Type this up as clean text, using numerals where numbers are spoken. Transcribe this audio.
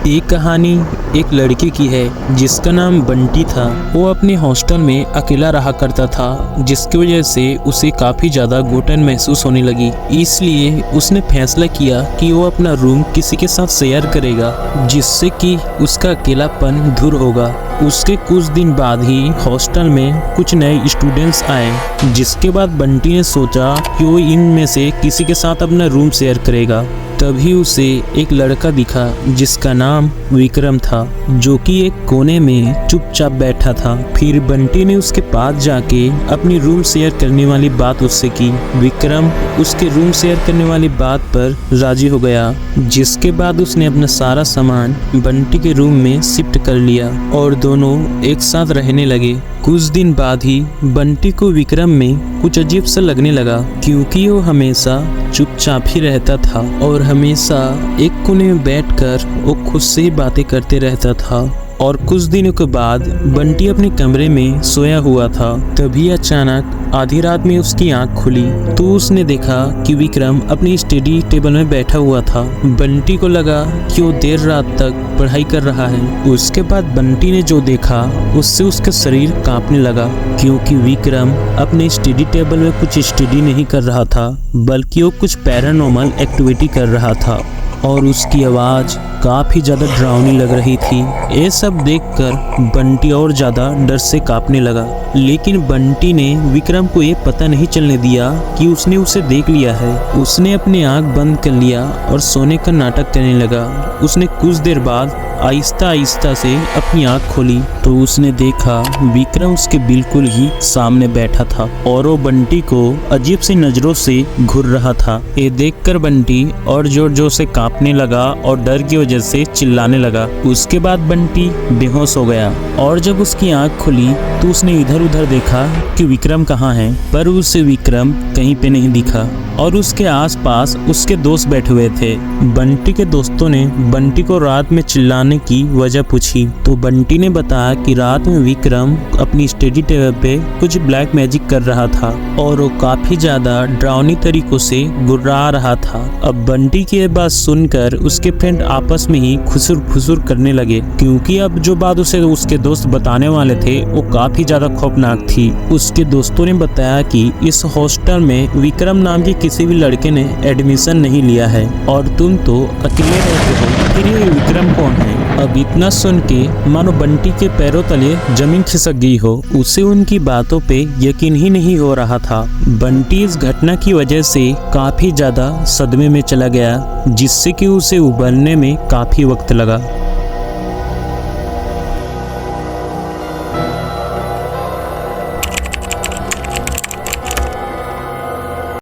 ये कहानी एक लड़के की है जिसका नाम बंटी था। वो अपने हॉस्टल में अकेला रहा करता था, जिसकी वजह से उसे काफी ज्यादा घुटन महसूस होने लगी। इसलिए उसने फैसला किया कि वो अपना रूम किसी के साथ शेयर करेगा, जिससे कि उसका अकेलापन दूर होगा। उसके कुछ दिन बाद ही हॉस्टल में कुछ नए स्टूडेंट्स आए, जिसके बाद बंटी ने सोचा कि वो इनमें से किसी के साथ अपना रूम शेयर करेगा। तभी उसे एक लड़का दिखा जिसका नाम विक्रम था, जो कि एक कोने में चुपचाप बैठा था। फिर बंटी ने उसके पास जाके अपनी रूम शेयर करने वाली बात उससे की। विक्रम उसके रूम शेयर करने वाली बात पर राजी हो गया, जिसके बाद उसने अपना सारा सामान बंटी के रूम में शिफ्ट कर लिया और दोनों एक साथ रहने लगे। कुछ दिन बाद ही बंटी को विक्रम में कुछ अजीब सा लगने लगा, क्योंकि वो हमेशा चुपचाप ही रहता था और हमेशा एक कोने में बैठकर वो खुद से ही बातें करते रहता था। और कुछ दिनों के बाद बंटी अपने कमरे में सोया हुआ था। तभी अचानक आधी रात में उसकी आंख खुली तो उसने देखा कि विक्रम अपनी स्टडी टेबल में बैठा हुआ था। बंटी को लगा कि वो देर रात तक पढ़ाई कर रहा है। उसके बाद बंटी ने जो देखा उससे उसका शरीर कांपने लगा, क्योंकि विक्रम अपने स्टडी टेबल में कुछ स्टडी नहीं कर रहा था, बल्कि वो कुछ पैरानॉर्मल एक्टिविटी कर रहा था और उसकी आवाज़ काफ़ी ज़्यादा डरावनी लग रही थी। ये सब देखकर बंटी और ज़्यादा डर से कांपने लगा, लेकिन बंटी ने विक्रम को ये पता नहीं चलने दिया कि उसने उसे देख लिया है। उसने अपनी आंख बंद कर लिया और सोने का नाटक करने लगा। उसने कुछ देर बाद आहिस्ता आहिस्ता से अपनी आंख खोली तो उसने देखा विक्रम उसके बिल्कुल ही सामने बैठा था और वो बंटी को अजीब सी नजरों से घूर रहा था। ये देखकर बंटी और जोर जोर से कांपने लगा और डर की वजह से चिल्लाने लगा। उसके बाद बंटी बेहोश हो गया और जब उसकी आंख खुली तो उसने इधर उधर देखा कि विक्रम कहाँ है, पर उसे विक्रम कहीं पे नहीं दिखा और उसके आसपास उसके दोस्त बैठे हुए थे। बंटी के दोस्तों ने बंटी को रात में चिल्लाने की वजह पूछी तो बंटी ने बताया कि रात में विक्रम अपनी स्टडी टेबल पे कुछ ब्लैक मैजिक कर रहा था और वो काफी ज्यादा डरावनी तरीकों से गुर्रा रहा था। अब बंटी की ये बात सुनकर उसके फ्रेंड आपस में ही खुसुर फुसुर करने लगे, क्योंकि अब जो बात उसे उसके दोस्त बताने वाले थे वो काफी ज्यादा खौफनाक थी। उसके दोस्तों ने बताया कि इस हॉस्टल में विक्रम नाम के किसी भी लड़के ने एडमिशन नहीं लिया है और तुम तो अकेले रहते हो, फिर ये विक्रम कौन है? अब इतना सुन के मानो बंटी के पैरों तले जमीन खिसक गई हो। उसे उनकी बातों पे यकीन ही नहीं हो रहा था। बंटी इस घटना की वजह से काफी ज्यादा सदमे में चला गया, जिससे कि उसे उबरने में काफी वक्त लगा।